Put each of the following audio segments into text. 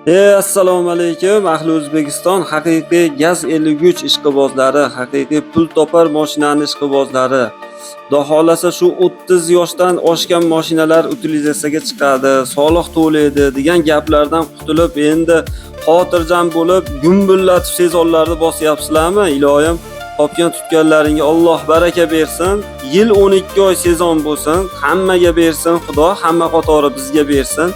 Assalomu alaykum ahli O'zbekiston, haqiqiy gaz 53 ishqibozlari, haqiqiy pul topar mashinani ishqibozlati. Xudo xolasa shu 30 yoshdan oshgan mashinalar utilizatsiyaga chiqadi, soliq to'laydi degan gaplardan qutulib, endi xotirjam bo'lib, gumbullatib sezonlarni bosyapsizlarmi? Ilohim, topgan tutganlaringga Alloh baraka bersin. Yil 12 oy sezon bo'lsin, hammaga bersin, Xudo hamma qatori bizga bersin.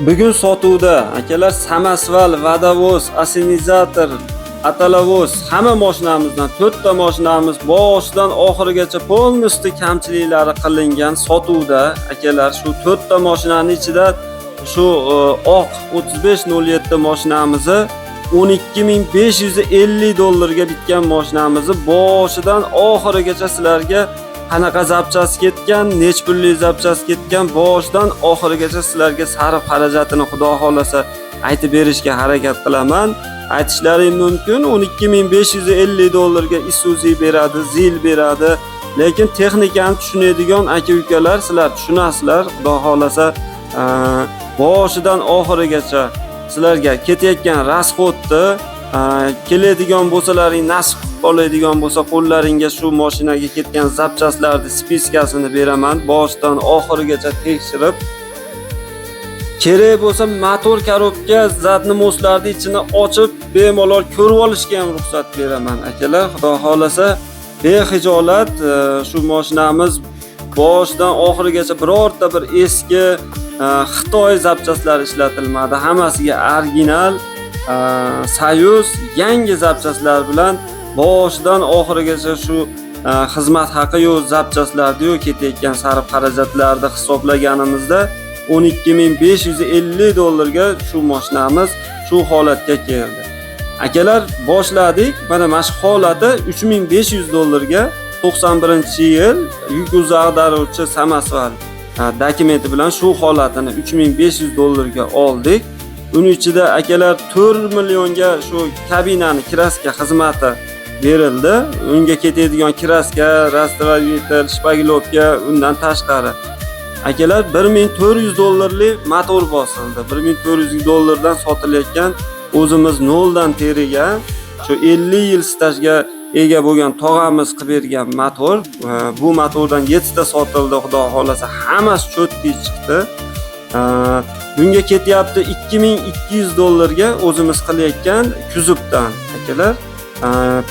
Bugun sotuvda akalar Samasval, Vadavoz, Asenizator, Atalavos hamma mashinamizdan 4 ta mashinamiz boshidan oxirigacha polnosti kamchiliklari qilingan sotuvda akalar. Shu 4 ta mashinaning ichida shu oq 3507 mashinamizni 12550 dollarga bitgan mashinamizni boshidan oxirigacha sizlarga qanaqa zapchasi ketgan, nech pullik zapchasi ketgan, boshidan oxirigacha sizlarga sarf xarajatini Xudo xolasa aytib berishga harakat qilaman. Aytishlaring mumkin, 12550 dollarga Isuzu beradi, Zil beradi, lekin texnikani tushunadigan aka-ukalar sizlar tushunasizlar. Xudo xolasa boshidan oxirigacha sizlarga ketayotgan rasxodni keladigan bo'lsalaring, nasib oladigan bo'lsa qo'llaringga shu mashinaga ketgan zapchaslarni spiskasini beraman, boshidan oxirigacha tekshirib. Kerak bo'lsa motor korobka zadni mostlarni ichini ochib bemalol ko'rib olishga ham ruxsat beraman akalar. Xudo xolasa bexijolat shu mashinamiz boshidan oxirigacha birorta bir eski Xitoy zapchaslari ishlatilmadi. Hammasiga original Soyuz yangi zapchaslar bilan boshidan oxirigacha shu xizmat haqi yo'q zapchaslarni yo'q ketayotgan sarf xarajatlarni hisoblaganimizda 12550 dollarga shu mashinamiz shu holatga keldi. Akalar boshladik. Mana shu holati 3500 dollarga 91-yil yuk ag'daruvchi Samasval dokumenti bilan shu holatini 3500 dollarga oldik. Uning ichida akalar 4 millionga shu kabinani kraska xizmati berildi. Unga ketadigan kraska, rastraviter, shpagilovka undan tashqari. Akalar 1400 dollarlik motor bosildi. 1400 dollardan sotilayotgan o'zimiz noldan terigan shu 50 yil stajga ega bo'lgan tog'amiz qilib bergan motor. Bu motordan 7 ta sotildi, Xudo xolasa hammasi cho'tki chiqdi. Bunga ketyapti 2200 dollarga o'zimiz qilayotgan kuzubdan akalar.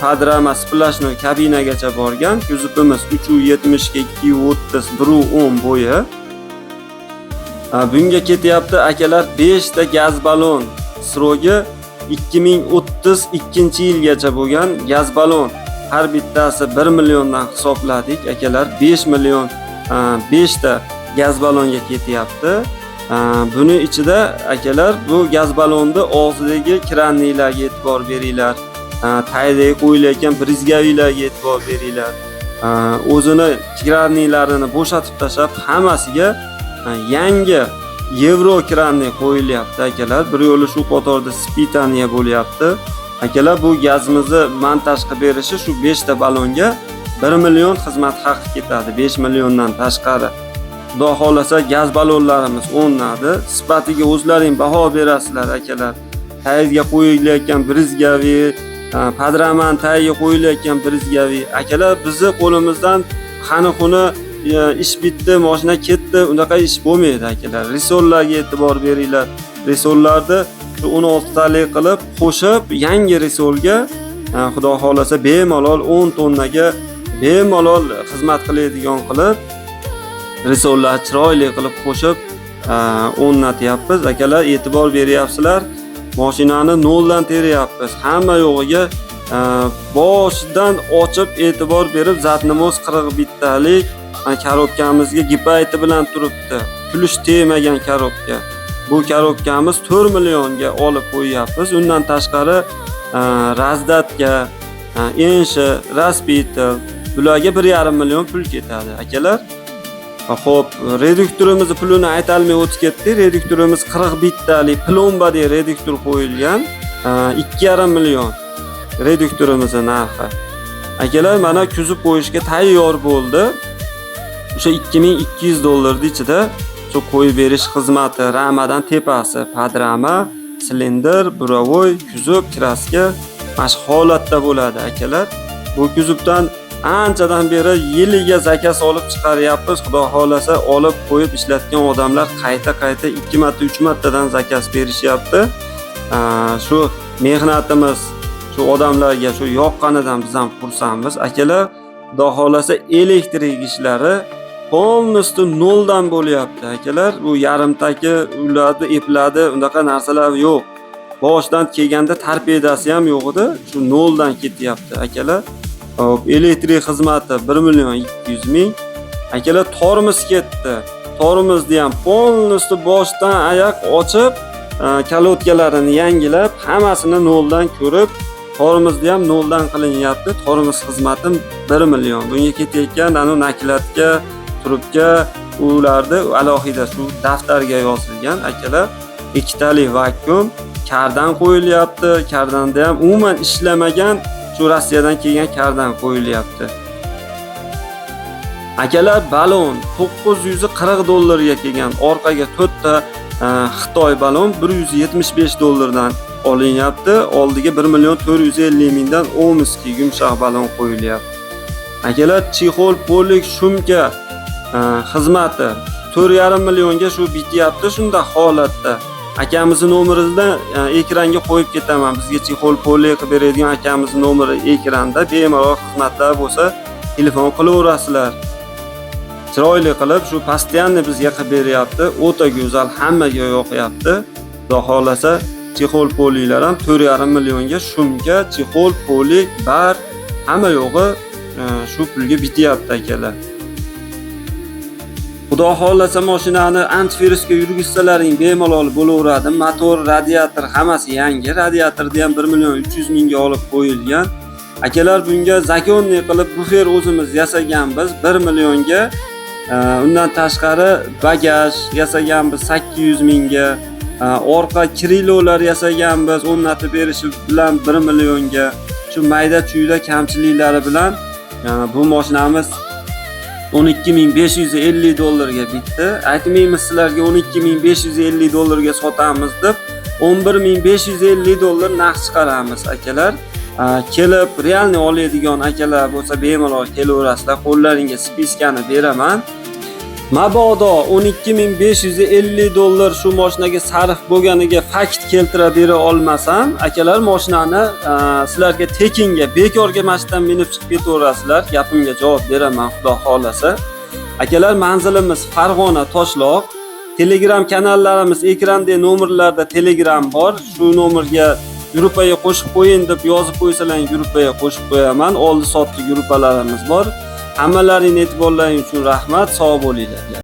Padrama splashnoy kabinagacha borgan kuzubimiz 370 ga 230 110 bo'yi. Bunga ketyapti akalar 5 ta gaz balon. Srogi 2032-yilgacha bo'lgan gaz balon. Har bittasi 1 milliondan hisobladik akalar. 5 million 5 ta gaz balonga ketyapti. Buni ichida akalar bu gaz balonni og'zidagi krannilarga e'tibor beringlar. Taydagi qo'yilayotgan brizgavilarga e'tibor beringlar. O'zini krannilarini bo'shatib tashlab hammasiga yangi Yevro kranni qo'yilyapti akalar. Bir yo'li shu qatorda spitaniya bo'lyapti. Akalar bu gazimizni montaj qilib berishi shu 5 ta balonga 1 million xizmat haqi ketadi. 5 milliondan tashqari. Xudo xolasa gaz balonlarimiz o'rnadi. Sifatiga o'zlaring baho berasizlar akalar. Tagiga qo'yilayotgan brizgavi, padraman tagiga qo'yilayotgan brizgavi. Akalar bizni qo'limizdan qani-quni ish bitdi, mashina ketdi, unaqa ish bo'lmaydi akalar. Risollarga e'tibor beringlar. Risollarni 16 talik qilib qo'shib yangi risolga Xudo xolasa bemalol 10 tonnaga bemalol xizmat qiladigan qilib risollar chiroyli qilib qo'shib o'rnatyapmiz. Akalar e'tibor beryapsizlar. Mashinani noldan teryapmiz. Hamma yo'g'iga boshidan ochib e'tibor berib zatnimoz 40 bittalik korobkamizga gipayti bilan turibdi. Pulush tegmagan korobka. Bu korobkamiz 4 millionga olib qo'yapmiz. Undan tashqari razdatga, enshi, raspitel bularga 1,5 million pul ketadi akalar. Xo'p, reduktorimiz pulini aytolmay o'tib ketdi. Reduktorimiz 40 bittalik plombali reduktor qo'yilgan. 2,5 million reduktorimizning narxi. Akalar mana kuzib qo'yishga tayyor bo'ldi. O'sha 2200 dollarning ichida shu qo'yib berish xizmati, ramadan tepasi, padrama, silindr, burovoy, kuzov, kraska mana shu holatda bo'ladi akalar. Bu kuzovdan anchadan beri yiliga zakaz olib chiqaryapmiz. Xudo xolasa olib qo'yib ishlatgan odamlar qayta 2 marta, 3 martadan zakaz berishyapti. Shu mehnatimiz shu odamlarga shu yoqqanidan biz ham xursandmiz. Akalar, xudo xolasa elektrik ishlari polностью noldan bo'lyapti akalar. Bu yarimtaki ularni epladi, unaqa narsalar yo'q. Boshdan kelganda torpedasi ham yo'q edi. Shu noldan ketyapti akalar. Hop, elektrik xizmati 1.200.000. Akalar, tormoz ketdi. Tormozni ham polностью boshdan oyoq ochib, kalotkalarini yangilab, hammasini noldan ko'rib, tormozni ham noldan qilinyapti. Tormoz xizmati 1 million. Bunga ketayotgan nakladga, trubka, ularni alohida shu daftarga yozilgan akalar. Ikkitali vakuum kardan qo'yilyapti. Kardanda ham umuman ishlamagan shu Rossiyadan kelgan kardan qo'yilyapti. Akalar, balon $940 kelgan. Orqaga 4 ta Xitoy balon $175 olinyapti. Oldiga 1.450.000 dan Omski yumshoq balon qo'yilyapti. Akalar, chexol polik shumka xizmati 4.5 millionga shu bityapti shunda holatda. Akamizning nomeridan ekranga qo'yib ketaman. Bizga chexol polik qilib beradigan akamizning nomeri ekranda. Bemalol xizmatlar bo'lsa, telefon qilaverasizlar. Chiroyli qilib shu postoyanni bizga qilib beryapti. O'ta go'zal, hammaga yoqyapti. Xudo xolasa chexol poliklar ham 4.5 millionga shumka, chexol polik, bar hamma yo'g'i shu pulga bityapti akalar. Xudo xolasa mashinani antivirusga yurgizsalaring bemalol bo'laveradi. Motor, radiator hammasi yangi. Radiatorni ham 1.300.000 ga olib qo'yilgan. Akalar, bunga zakonni qilib bufer o'zimiz yasaganmiz 1 millionga. Undan tashqari bagaj yasaganmiz 800.000 ga. Orqa krilolar yasaganmiz o'rnatib berish bilan 1 millionga. Shu mayda chuyda kamchiliklari bilan bu mashinamiz $12.550 ga bitdi. Aytmaymiz sizlarga $12.550 ga sotamiz deb, $11.550 naqd chiqaramiz akalar. Kelib realni oladigan akalar bo'lsa bemalol kelaverasizlar. Qo'llaringga spiskani beraman. Mabodo $12.550 shu mashinaga sarf bo'lganiga fakt keltira bera olmasam, akalar, mashinani sizlarga tekinga, bekorga mashinadan minib chiqib ketaverasizlar. Gapimga javob beraman xudo xolasa. Akalar, manzilimiz Farg'ona, Toshloq. Telegram kanallarimiz ekranda nomerlarda Telegram bor. Shu nomerga gruppaga qo'shib qo'yin deb yozib qo'ysalar, gruppaga qo'shib qo'yaman. Oldi-sotdi gruppalarimiz bor. Hammalaring e'tiborlaring uchun rahmat, sog' bo'linglar.